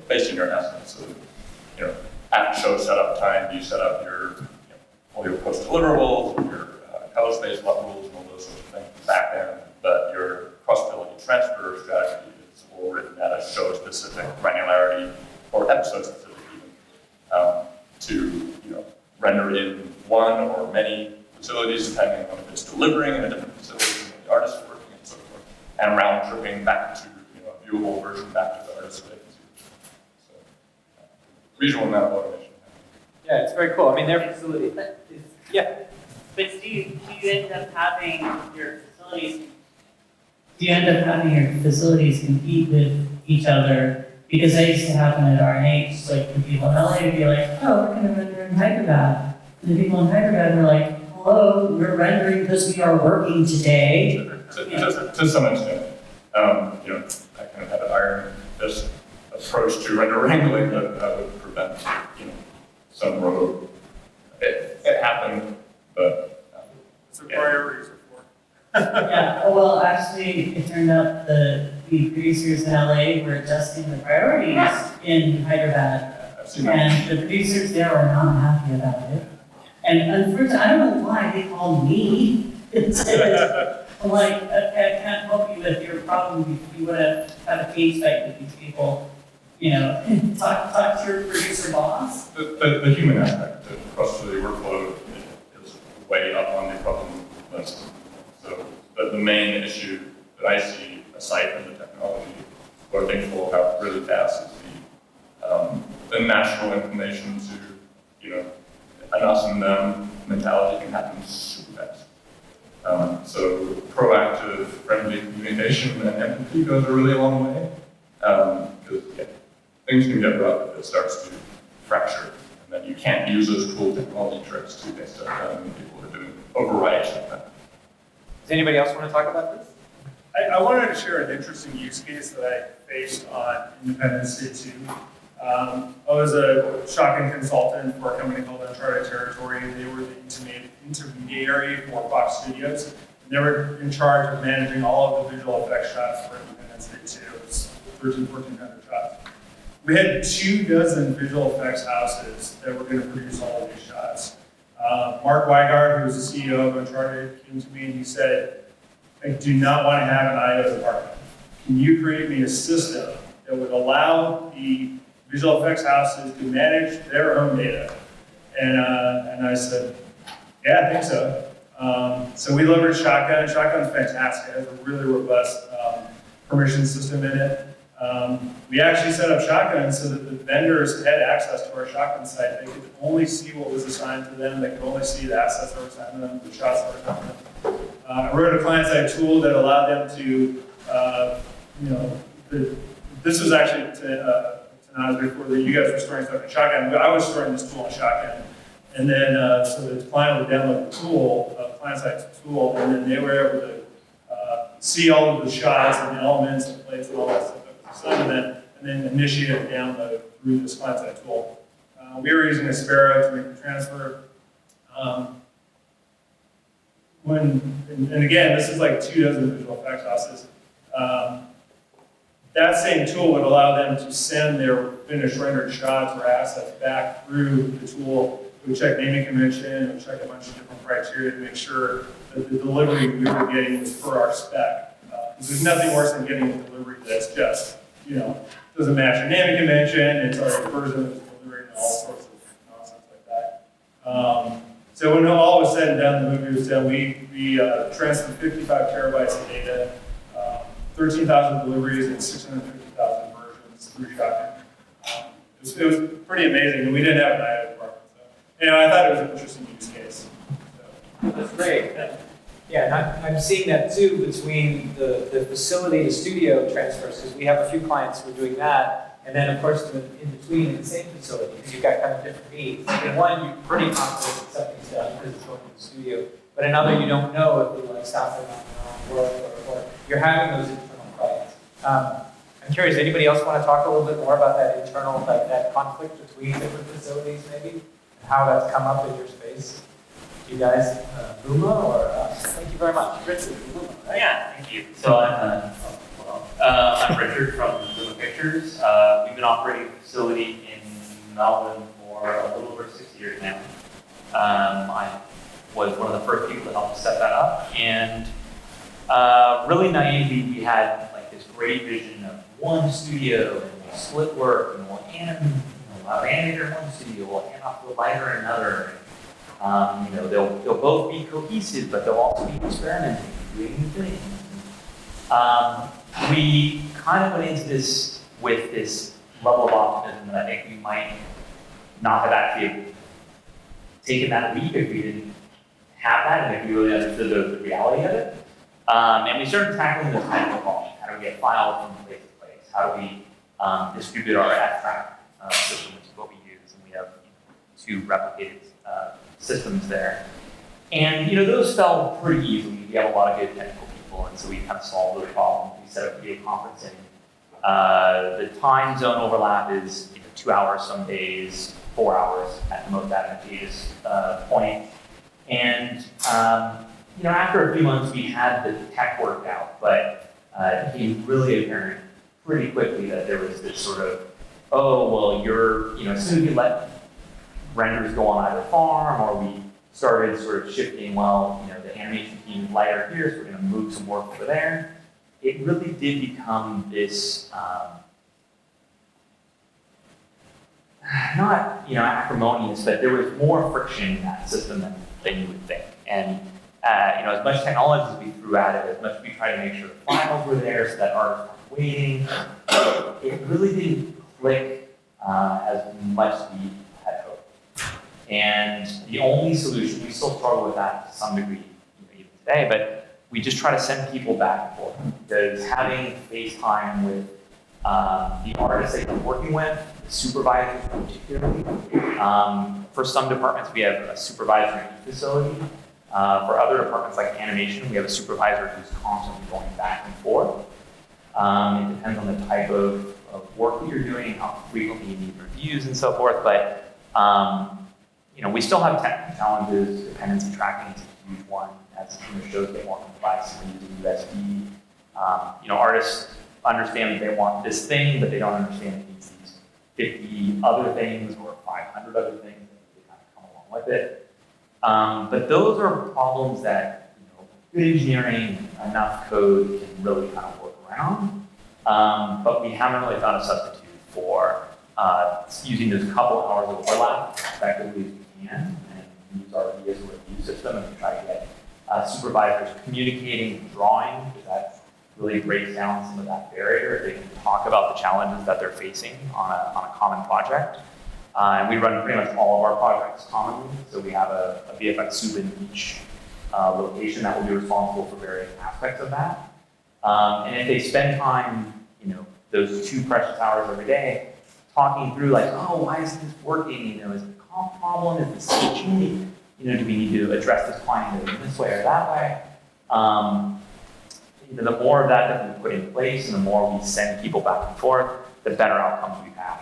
based on your essence. So, at show setup time, you set up your all your post deliverables, your color space rules, and all those sorts of things back end. But your cross-ability transfer strategy is all written at a show-specific granularity or episode-specific even to render in one or many facilities depending on if it's delivering in a different facility than the artist working and so forth, and round tripping back to a viewable version back to the artist vacancy. So reasonable amount of automation. Yeah, it's very cool. I mean, their facility. Yeah. But do you end up having your facilities? Do you end up having your facilities compete with each other? Because that used to happen at R&H, like the people in LA would be like, oh, we're going to render in Hyderabad. And the people in Hyderabad were like, hello, we're rendering because we are working today. To some extent, I kind of have an iron fist approach to render wrangling that would prevent, some road. It happened, but it's a priorities report. Yeah, well, actually, it turned out the producers in LA were adjusting the priorities in Hyderabad. I've seen that. And the producers there were not happy about it. And unfortunately, I don't know why they called me. I'm like, okay, I can't help you with your problem. You would have had a case fight with these people. Talk to your producer boss. The human aspect across the workload is way up on the problem list. So the main issue that I see, aside from the technology, where things will have really fast is the natural inclination to, an us and them mentality can happen super fast. So proactive, friendly communication and empathy goes a really long way. Because things can get rough if it starts to fracture. And then you can't use those cool technology tricks to get stuff done when people are doing overrides like that. Does anybody else want to talk about this? I wanted to share an interesting use case that I faced on Independence Day 2. I was a shotgun consultant for a company called Uncharted Territory. They were the intermediary for Fox Studios. And they were in charge of managing all of the visual effects shots for Independence Day 2. It was 1,400 shots. We had 24 visual effects houses that were going to produce all of these shots. Mark Weigard, who was the CEO of Uncharted, came to me and he said, I do not want to have an IO department. Can you create me a system that would allow the visual effects houses to manage their own data? And I said, yeah, I think so. So we leveraged Shotgun. Shotgun's fantastic. It has a really robust permission system in it. We actually set up Shotgun so that the vendors had access to our Shotgun site. They could only see what was assigned to them. They could only see the assets that were assigned to them, the shots that were assigned to them. I wrote a client-side tool that allowed them to, this was actually before that you guys were storing stuff in Shotgun. I was storing this tool in Shotgun. And then, so the client would download the tool, client-side tool, and then they were able to see all of the shots and the elements and plates and all that stuff that was assigned to them, and then initiate a download through this client-side tool. We were using Aspero to make the transfer. And again, this is like 24 visual effects houses. That same tool would allow them to send their finished rendered shots or assets back through the tool. We would check naming convention, we check a bunch of different criteria to make sure that the delivery we were getting was per our spec. Because there's nothing worse than getting a delivery that's just, doesn't match your naming convention, it's already version of the delivery and all sorts of nonsense like that. So when all was said and done, the movie was done, we transferred 55 terabytes of data, 13,000 deliveries and 650,000 versions through Shotgun. It was pretty amazing, and we didn't have an IO department. So, I thought it was an interesting use case. So. That's great. Yeah, and I'm seeing that too between the facility to studio transfers, because we have a few clients who are doing that, and then of course in between in the same facility, because you've got kind of different needs. Like in one, you're pretty confident that something's done because it's going to the studio, but another, you don't know if they stop it on their own work, or you're having those internal fights. I'm curious, anybody else want to talk a little bit more about that internal, that conflict between different facilities maybe, and how that's come up in your space? You guys, Buma, or thank you very much. Richard, Buma, right? Yeah, thank you. So I'm Richard from Buma pictures. We've been operating a facility in Melbourne for a little over 6 years now. I was one of the first people to help set that up, and really naively, we had like this great vision of one studio, and we'll split work, and we'll animator in one studio, we'll hand off to a lighter in another. They'll both be cohesive, but they'll also be experimenting, doing new things. We kind of went into this with this level of optimism that I think we might not have actually taken that leap if we didn't have that and if we really understood the reality of it. And we started tackling those technical problems. How do we get files from place to place? How do we distribute our abstract system, which is what we use, and we have 2 replicated systems there. And those fell pretty easily. We have a lot of good technical people, and so we kind of solved those problems. We set up a video conferencing. The time zone overlap is 2 hours some days, 4 hours at the most advantageous point. And after a few months, we had the tech worked out, but it became really apparent pretty quickly that there was this sort of, as soon as you let renders go on either farm, or we started sort of shifting, the animation team is lighter here, so we're going to move some work over there. It really did become this, not acrimonious, but there was more friction in that system than you would think. And as much technology as we threw at it, as much as we tried to make sure the files were there so that artists weren't waiting, it really didn't click as much as we had hoped. And the only solution, we still struggle with that to some degree even today, but we just try to send people back and forth. Because having FaceTime with the artists that you're working with, the supervisors particularly, for some departments we have a supervisor in each facility. For other departments like animation, we have a supervisor who's constantly going back and forth. It depends on the type of work that you're doing, how frequently you need reviews and so forth, but we still have technical challenges. Dependency tracking is a huge one as shows get more complex. We're using USD. Artists understand that they want this thing, but they don't understand it needs these 50 other things or 500 other things that they kind of come along with it. But those are problems that good engineering, enough code can really kind of work around. But we haven't really found a substitute for using those couple hours of overlap as effectively as we can, and use our view as a review system and try to get supervisors communicating and drawing, because that really breaks down some of that barrier. They can talk about the challenges that they're facing on a common project. And we run pretty much all of our projects commonly, so we have a VFX soup in each location that will be responsible for various aspects of that. And if they spend time, those 2 precious hours every day, talking through why isn't this working? Is it a comp problem? Is this switching? Do we need to address this client in this way or that way? The more of that that we put in place, and the more we send people back and forth, the better outcomes we have.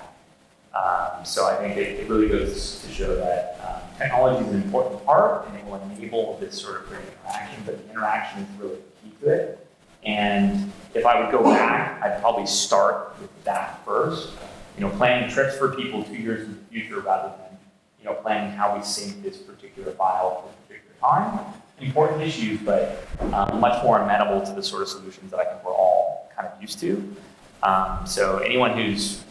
So I think it really goes to show that technology is an important part, and it will enable this sort of great interaction, but the interaction is really key to it. And if I would go back, I'd probably start with that first. Planning trips for people 2 years in the future rather than, planning how we sync this particular file at a particular time. Important issues, but much more amenable to the sort of solutions that I think we're all kind of used to. So anyone who's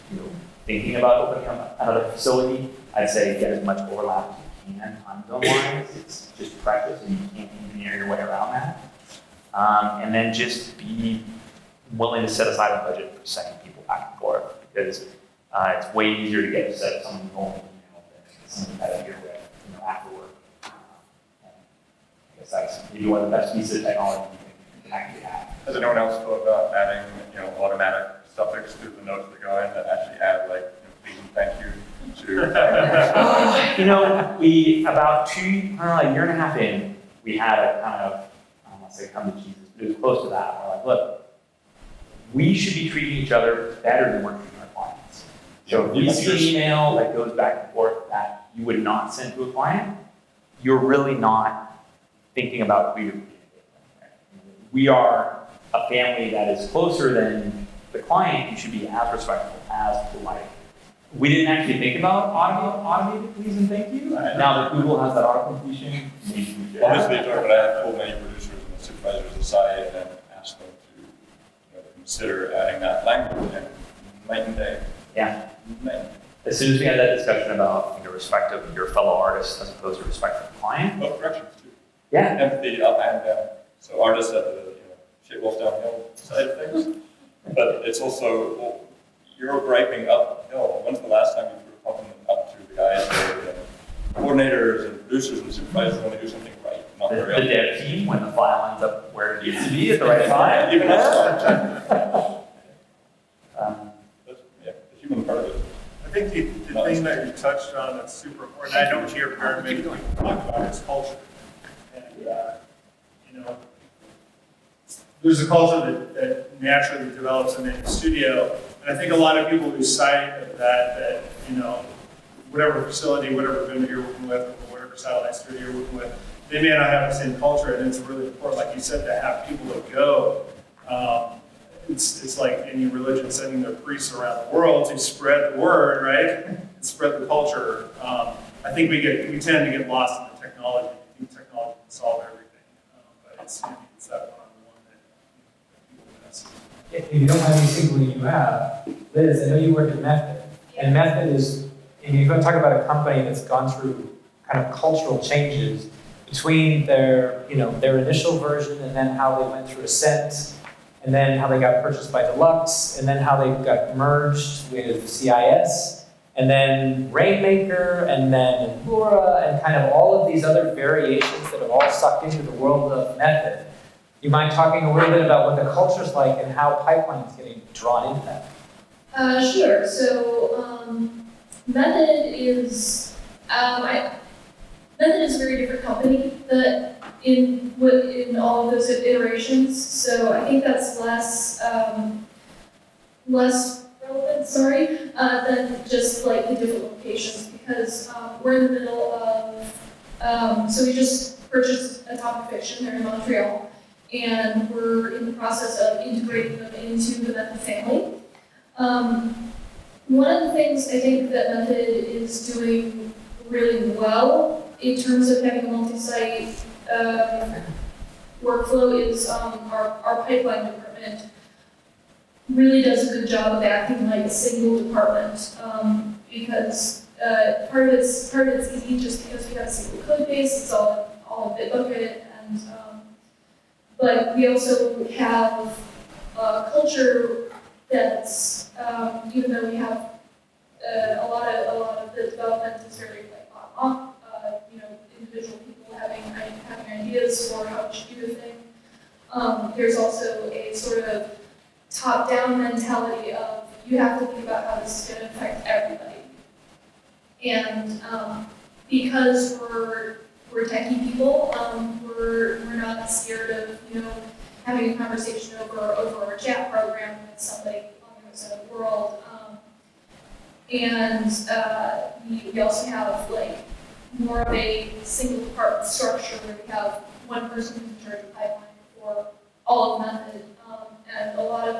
thinking about opening up another facility, I'd say get as much overlap as you can time zone wise. It's just precious, and you can't engineer your way around that. And then just be willing to set aside a budget for sending people back and forth, because it's way easier to get upset if someone's going than someone that you're with afterward. And I guess that's maybe one of the best pieces of technology you can actually have. Has anyone else thought about adding, automatic suffix to the notes that go in that actually add please and thank you to? We about a year and a half in, we had a kind of, I don't want to say come to Jesus, but it was close to that. We're like, look, we should be treating each other better than we're treating our clients. So if you see an email that goes back and forth that you would not send to a client, you're really not thinking about who you're communicating with. We are a family that is closer than the client, you should be as respectful, as polite. We didn't actually think about automated please and thank you. Now that Google has that auto completion, maybe we should. Obviously, but I have pulled many producers and supervisors aside and asked them to consider adding that language, and night and day. Yeah. Night. As soon as we had that discussion about respect of your fellow artist as opposed to respect for the client. Both directions too. Yeah. Empathy up and down. So artists at the shit wolf downhill side of things, but it's also, well, you're griping uphill. When's the last time you threw a compliment up to the guys that are coordinators and producers and supervisors want to do something right? Not The very often. dev team, when the file ends up where it needs to be at the right time. Even that's yeah, the human part of it. I think the thing that you touched on that's super important, I don't hear very many people talk about, is culture. And, there's a culture that naturally develops in the studio, and I think a lot of people lose sight of that, whatever facility, whatever vendor you're working with, or whatever satellite studio you're working with, they may not have the same culture, and it's really important, like you said, to have people that go. It's like any religion sending their priests around the world to spread the word, right? And spread the culture. I think we tend to get lost in the technology. We think technology can solve everything, but it's that one-on-one that people miss. If you don't mind me singling you out, Liz, I know you work at Method, and Method is, and you're going to talk about a company that's gone through kind of cultural changes between their initial version and then how they went through Ascent, and then how they got purchased by Deluxe, and then how they got merged with CIS, and then Rainmaker, and then Empura, and kind of all of these other variations that have all sucked into the world of Method. You mind talking a little bit about what the culture's like and how Pipeline's getting drawn into that? Sure. So Method is Method is a very different company that in all of those iterations. So I think that's less relevant, than just like the different locations, because we're in the middle of so we just purchased Atomic Fiction. They're in Montreal. And we're in the process of integrating them into the Method family. One of the things I think that Method is doing really well in terms of having a multi-site workflow is our pipeline department really does a good job of acting like a single department, because part of it's easy just because we have a single code base. It's all a Bitbucket, and but we also have a culture that's, even though we have a lot of the development is very like bottom up, individual people having ideas for how we should do the thing. There's also a sort of top-down mentality of you have to think about how this is going to affect everybody. And because we're techie people, we're not scared of having a conversation over our chat program with somebody on the other side of the world. And we also have like more of a single department structure where we have one person who's in charge of pipeline for all of Method, and a lot of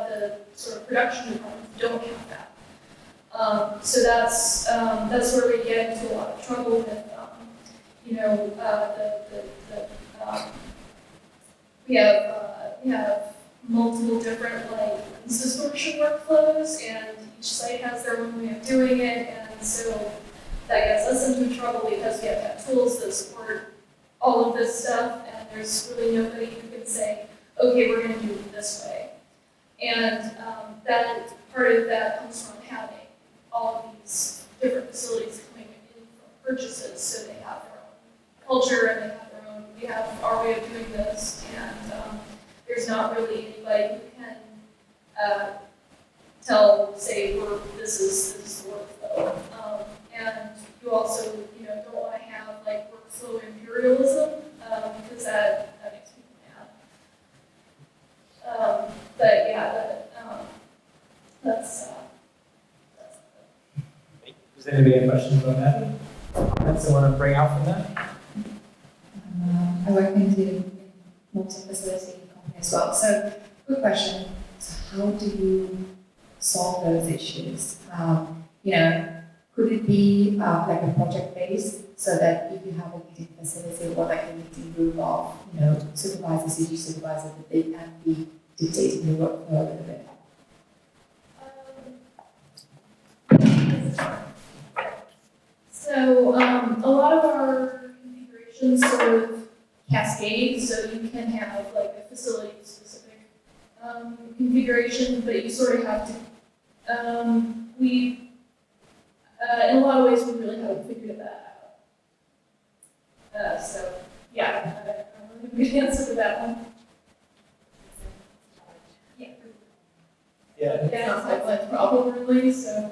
the sort of production departments don't have that. So that's where we get into a lot of trouble with we have multiple different like lens distortion workflows, and each site has their own way of doing it, and so that gets us into trouble because we have to have tools that support all of this stuff, and there's really nobody who can say, okay, we're going to do it this way. And that part of that comes from having all of these different facilities coming in from purchases, so they have their own culture and they have their own, we have our way of doing this, and there's not really anybody who can say this is the workflow. And you also don't want to have like workflow imperialism, because that makes people mad. But yeah, that's Does anybody have questions about that? Comments they want to bring out from that? I work in multi-facility company as well. So Quick question. So how do you solve those issues? Could it be like a project based so that if you have a meeting facility or like a meeting group of, supervisors, CG supervisors, that they can be dictating the workflow a little bit? So a lot of our configurations sort of cascade, so you can have like a facility specific configuration, but you sort of have to, in a lot of ways, we really haven't figured that out. So yeah, I don't know the good answer to that one. Yeah. Yeah. Yeah, it's like a problem really, so,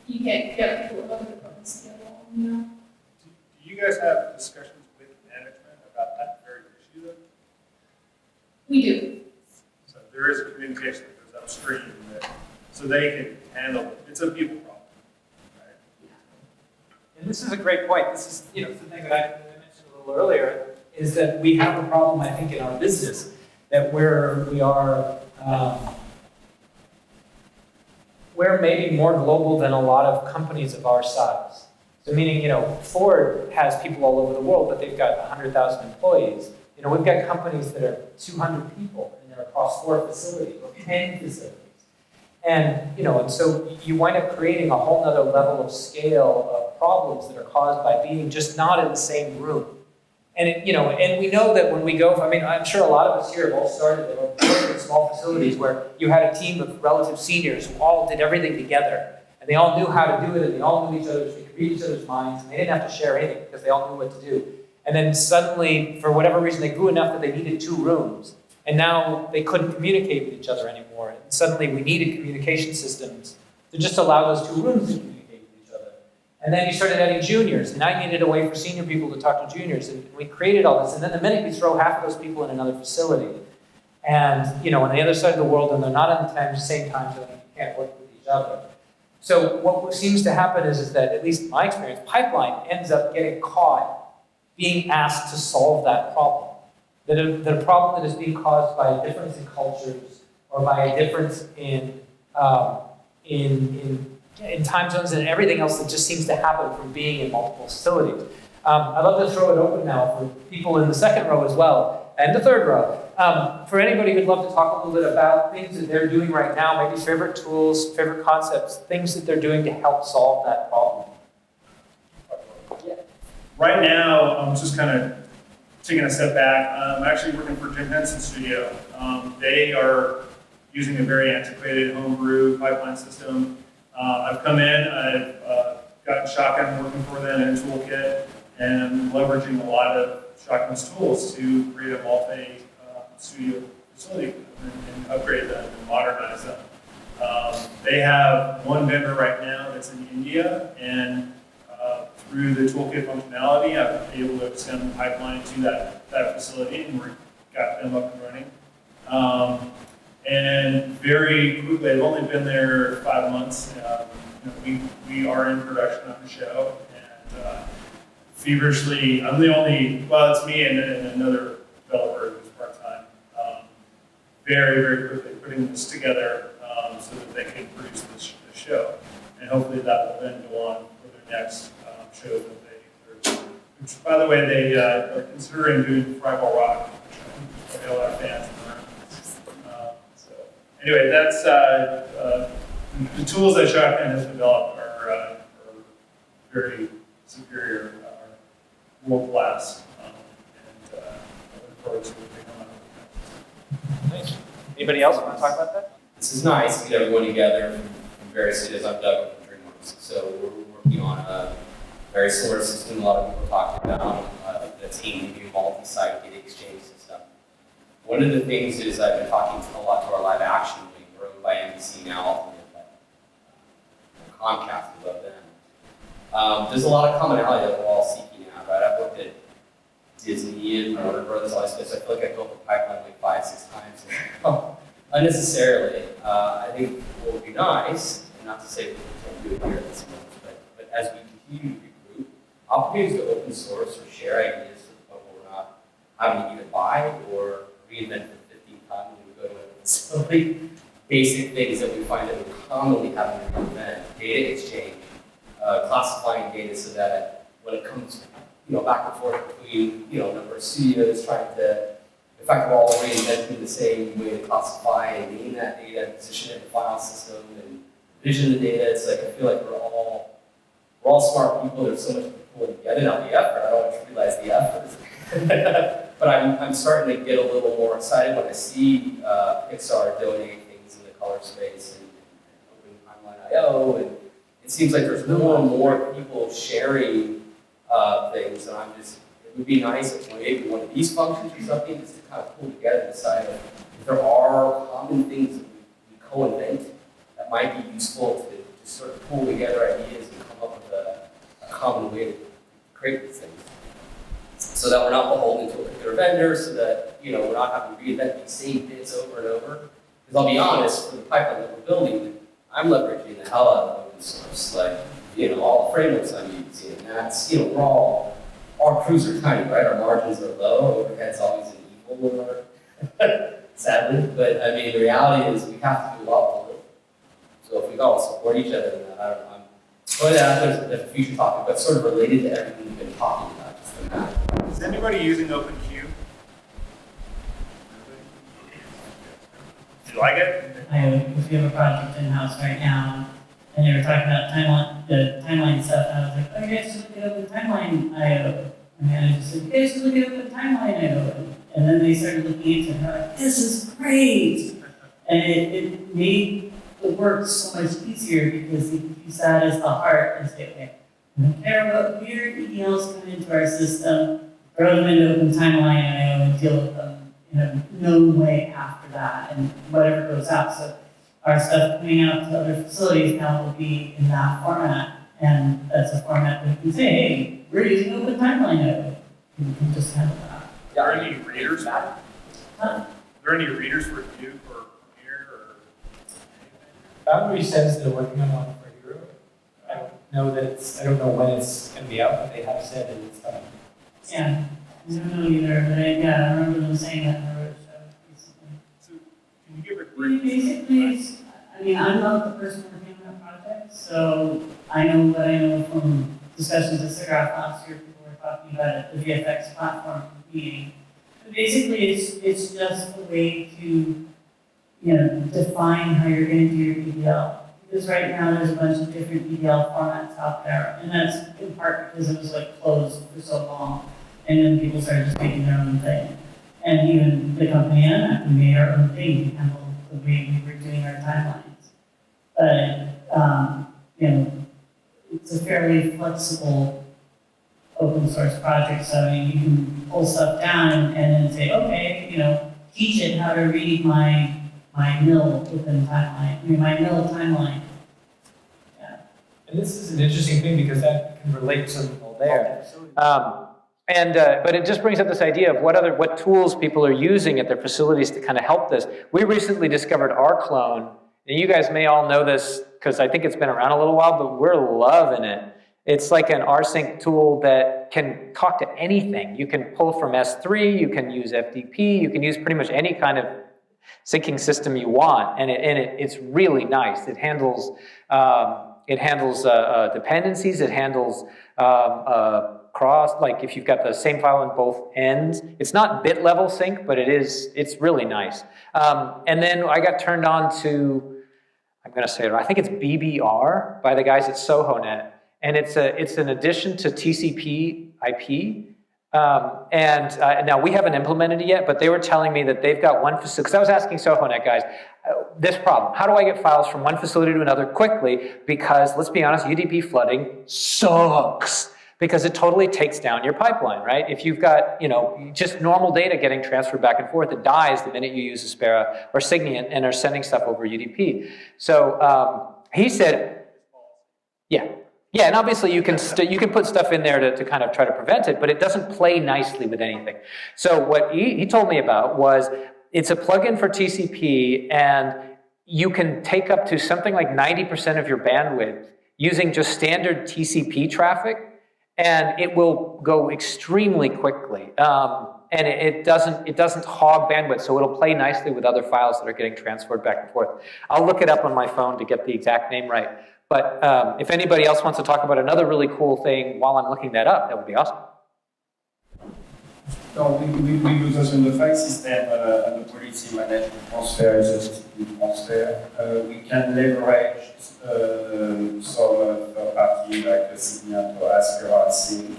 you can't get people in other departments to get along, Do you guys have discussions with management about that very issue then? We do. So there is a communication that goes upstream that, so they can handle it. It's a people problem, right? And this is a great point. This is, something that I mentioned a little earlier, is that we have a problem, I think, in our business, that we're maybe more global than a lot of companies of our size. So meaning, Ford has people all over the world, but they've got 100,000 employees. We've got companies that are 200 people, and they're across 4 facilities, or 10 facilities. And, and so you wind up creating a whole nother level of scale of problems that are caused by being just not in the same room. And, and we know that when we go, I'm sure a lot of us here have all started in small facilities where you had a team of relative seniors who all did everything together. And they all knew how to do it, and they all knew each other's, they could read each other's minds, and they didn't have to share anything because they all knew what to do. And then suddenly, for whatever reason, they grew enough that they needed 2 rooms. And now they couldn't communicate with each other anymore. And suddenly we needed communication systems to just allow those 2 rooms to communicate with each other. And then you started adding juniors, and now you needed a way for senior people to talk to juniors. And we created all this. And then the minute we throw half of those people in another facility, and on the other side of the world, and they're not on the same time zone, you can't work with each other. So what seems to happen is that, at least in my experience, pipeline ends up getting caught being asked to solve that problem. That a problem that is being caused by a difference in cultures or by a difference in time zones and everything else that just seems to happen from being in multiple facilities. I'd love to throw it open now for people in the second row as well, and the third row. For anybody who'd love to talk a little bit about things that they're doing right now, maybe favorite tools, favorite concepts, things that they're doing to help solve that problem. Right now, I'm just kind of taking a step back. I'm actually working for Jim Henson's studio. They are using a very antiquated homebrew pipeline system. I've come in, I've gotten Shotgun working for them in a toolkit, and I'm leveraging a lot of Shotgun's tools to create a multi-studio facility and upgrade them and modernize them. They have one vendor right now that's in India, and through the toolkit functionality, I've been able to extend the pipeline to that facility, and we got them up and running. And very quickly, they've only been there 5 months. We are in production on the show, and feverishly, I'm the only, it's me and another developer who's part-time, very, very quickly putting this together so that they can produce this show. And hopefully that will then go on for their next show that they're doing. Which, by the way, they are considering doing Fryball Rock, which I know a lot of fans in the room. So anyway, that's the tools that Shotgun has developed are very superior, world class, and I look forward to what they come out with. Nice. Anybody else want to talk about that? This is nice to get everyone together from various cities. I'm Doug from DreamWorks, so we're working on a very similar system a lot of people talked about, the team new multi-site data exchange system. One of the things is I've been talking a lot to our live action wing. We're owned by NBC now, ultimately, but Comcast above them. There's a lot of commonality that we're all seeking out, right? I've looked at Disney and Warner Brothers, all these places. I feel like I built a pipeline like 5-6 times. Unnecessarily. I think what would be nice, and not to say we can't do it here at this moment, but as we continue to regroup, opportunities to open source or share ideas to the point where we're not having to either buy or reinvent for the 15th time when we go to it. So like basic things that we find that we're commonly having to reinvent: data exchange, classifying data so that when it comes, back and forth between, a number of studios trying to, in fact, we're all reinventing the same way to classify and name that data, and position it in the file system, and vision the data. It's like I feel like we're all smart people. There's so much pulling together. Now the effort, I don't trivialize the effort, but I'm starting to get a little more excited when I see Pixar donate things in the color space and Open Timeline IO, and it seems like there's more and more people sharing things, and it would be nice if maybe one of these functions or something just to kind of pull together and decide if there are common things that we co-invent that might be useful to just sort of pull together ideas and come up with a common way to create these things. So that we're not beholden to a particular vendor, so that we're not having to reinvent these same bits over and over. Because I'll be honest, for the pipeline that we're building, I'm leveraging the hell out of open source. Like, all the frameworks I'm using, and that's, our crews are tiny, right? Our margins are low, overhead's always an evil, sadly. But I mean, the reality is we have to do a lot with little. So if we all support each other in that, I don't know. There's a future topic, but sort of related to everything we've been talking about, just the map. Is anybody using OpenQ? Do you like it? We have a project in-house right now, and they were talking about the timeline stuff, and I was like, oh, you guys should look at Open Timeline IO. And then I just said, you guys should look at Open Timeline IO. And then they started looking into it, and they're like, this is great! And it made the work so much easier because you use that as the heart and say, okay, I don't care what weird EDLs come into our system, throw them into Open Timeline IO and deal with them in a known way after that, and whatever goes out. So our stuff coming out to other facilities now will be in that format, and that's a format that we can say, hey, we're using Open Timeline IO. You can just handle that. Are there any readers? Huh? Are there any readers for Duke or Premiere or anything? Boundary says they're working on one for Hero. I don't know when it's going to be out, but they have said that it's coming. Yeah, I don't know either, but I remember them saying that in the roadshow recently. So can you give a brief? Basically, I'm not the person working on that project, so I know what I know from discussions at SIGGRAPH last year. People were talking about it, the VFX platform meeting. But basically, it's just a way to, define how you're going to do your EDL. Because right now there's a bunch of different EDL formats out there, and that's in part because it was closed for so long, and then people started just making their own thing. And even the company we made our own thing to handle the way we were doing our timelines. But it's a fairly flexible open source project, so you can pull stuff down and then say, okay, teach it how to read my mill open timeline, my mill timeline. Yeah. And this is an interesting thing because that can relate to people there. But it just brings up this idea of what tools people are using at their facilities to kind of help this. We recently discovered rclone, and you guys may all know this because I think it's been around a little while, but we're loving it. It's like an rsync tool that can talk to anything. You can pull from S3, you can use FTP, you can use pretty much any kind of syncing system you want, and it's really nice. It handles dependencies. It handles cross, like if you've got the same file on both ends. It's not bit level sync, but it's really nice. And then I got turned on to, I'm going to say it, I think it's BBR by the guys at SohoNet, and it's an addition to TCP IP. Now we haven't implemented it yet, but they were telling me that they've got one facility, because I was asking SohoNet guys, this problem, how do I get files from one facility to another quickly? Because let's be honest, UDP flooding sucks, because it totally takes down your pipeline, right? If you've got, just normal data getting transferred back and forth, it dies the minute you use Aspera or Signiant and are sending stuff over UDP. So he said, yeah, and obviously you can put stuff in there to kind of try to prevent it, but it doesn't play nicely with anything. So what he told me about was it's a plugin for TCP, and you can take up to something like 90% of your bandwidth using just standard TCP traffic, and it will go extremely quickly. And it doesn't hog bandwidth, so it'll play nicely with other files that are getting transferred back and forth. I'll look it up on my phone to get the exact name right. But if anybody else wants to talk about another really cool thing while I'm looking that up, that would be awesome. No, we use also in the file system and the policy management transfer is a TCP transfer. We can leverage some third party like Signet or Aspera Sync.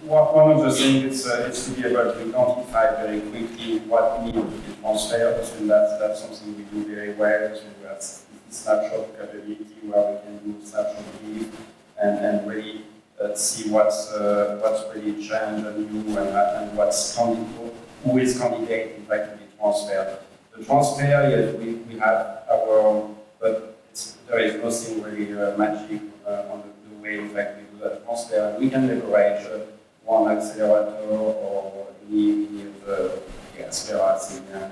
One of the things is to be able to identify very quickly what needs to be transferred, and that's something we do very well. So we have snapshot capability where we can do snapshot view and really see what's really changed and new and what's who is candidate in fact to be transferred. The transfer, yes, we have our own, but there is nothing really magic on the way in fact we do that transfer. We can leverage one accelerator or any of the Aspera Signet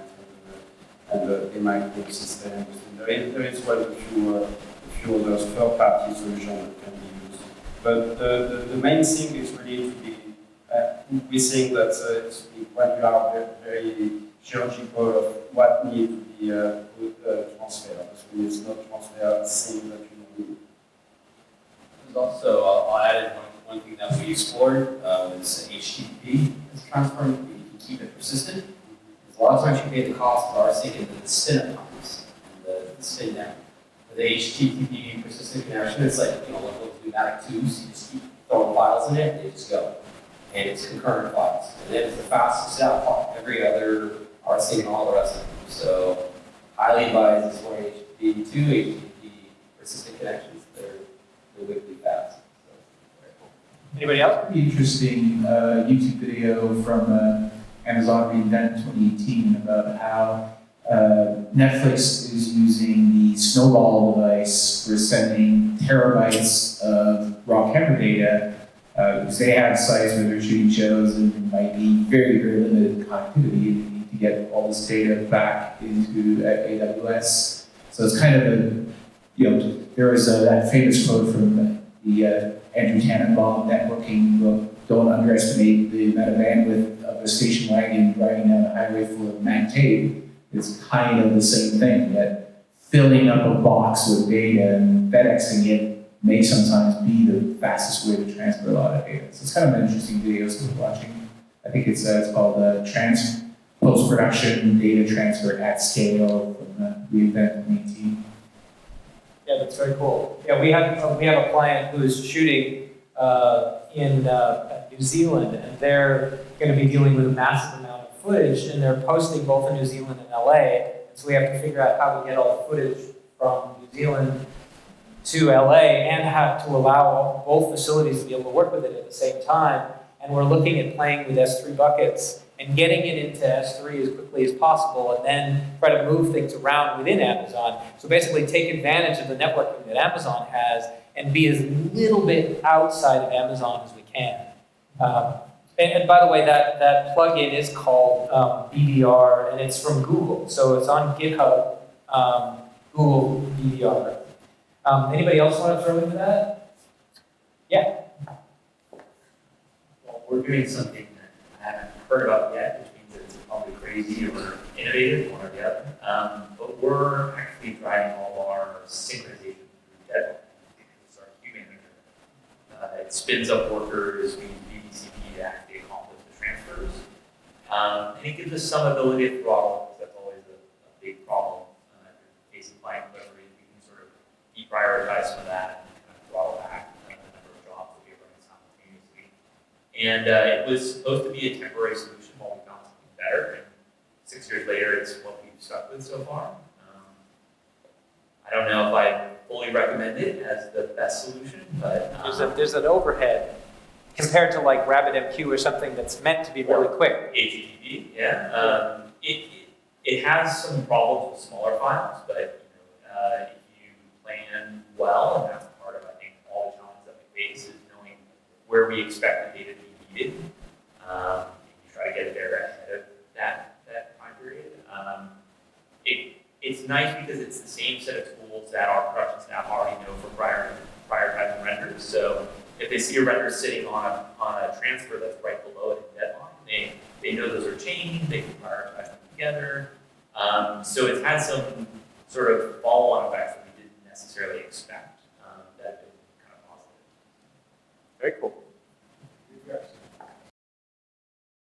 and the micro systems. There is quite a few of those third-party solutions that can be used. But the main thing is really to be, we think that it's when you are very surgical of what needs to be transferred. So it's not transfer thing that you do. There's also, I'll add in one thing that we explored is HTTP as transfer. You can keep it persistent. A lot of times you pay the cost of RSync and the spin up times and the spin down. With the HTTP persistent connection, it's like, like with pneumatic tubes, you just keep throwing files in it and they just go. And it's concurrent files. And it is the fastest out file. Every other RSync and all the rest of them. So highly advised exploring HTTP to HTTP persistent connections. They're wickedly fast. So, very cool. Anybody else? Pretty interesting YouTube video from Amazon reInvent 2018 about how Netflix is using the Snowball device for sending terabytes of raw camera data because they have sites where they're shooting shows and there might be very, very limited connectivity. They need to get all this data back into AWS. So it's kind of there was that famous quote from the Andrew Tannenbaum networking book, don't underestimate the amount of bandwidth of a station wagon driving down a highway full of mag tape. It's kind of the same thing, that filling up a box with data and FedExing it may sometimes be the fastest way to transfer a lot of data. So it's kind of an interesting video to be watching. I think it's called Post-Production Data Transfer at Scale from reInvent 2018. Yeah, that's very cool. Yeah, we have a client who is shooting in New Zealand, and they're going to be dealing with a massive amount of footage, and they're posting both in New Zealand and LA. And so we have to figure out how to get all the footage from New Zealand to LA and how to allow both facilities to be able to work with it at the same time. And we're looking at playing with S3 buckets and getting it into S3 as quickly as possible, and then try to move things around within Amazon. So basically take advantage of the networking that Amazon has and be as little bit outside of Amazon as we can. And by the way, that plugin is called BDR, and it's from Google. So it's on GitHub, Google BDR. Anybody else want to throw into that? Yeah. Well, we're doing something that I haven't heard about yet, which means it's probably crazy or innovative, one or the other. But we're actually driving all of our synchronization through Deadline. It's our queue manager. It spins up workers, we use BDCP to actually accomplish the transfers. And it gives us some ability to throttle, because that's always a big problem in the case of client delivery. We can sort of deprioritize some of that and kind of throttle back the number of jobs that we are running simultaneously. And it was supposed to be a temporary solution while we found something better. And 6 years later, it's what we've stuck with so far. I don't know if I fully recommend it as the best solution, but There's an overhead compared to like RabbitMQ or something that's meant to be really quick. HTTP, yeah. It has some problems with smaller files, but if you plan well, and that's part of I think all the challenges that we face is knowing where we expect the data to be needed. You try to get it there ahead of that time period. It's nice because it's the same set of tools that our production staff already know for prioritizing renders. So if they see a render sitting on a transfer that's right below it in deadline, they know those are changed, they can prioritize them together. So it's had some sort of follow-on effects that we didn't necessarily expect that have been kind of positive. Very cool.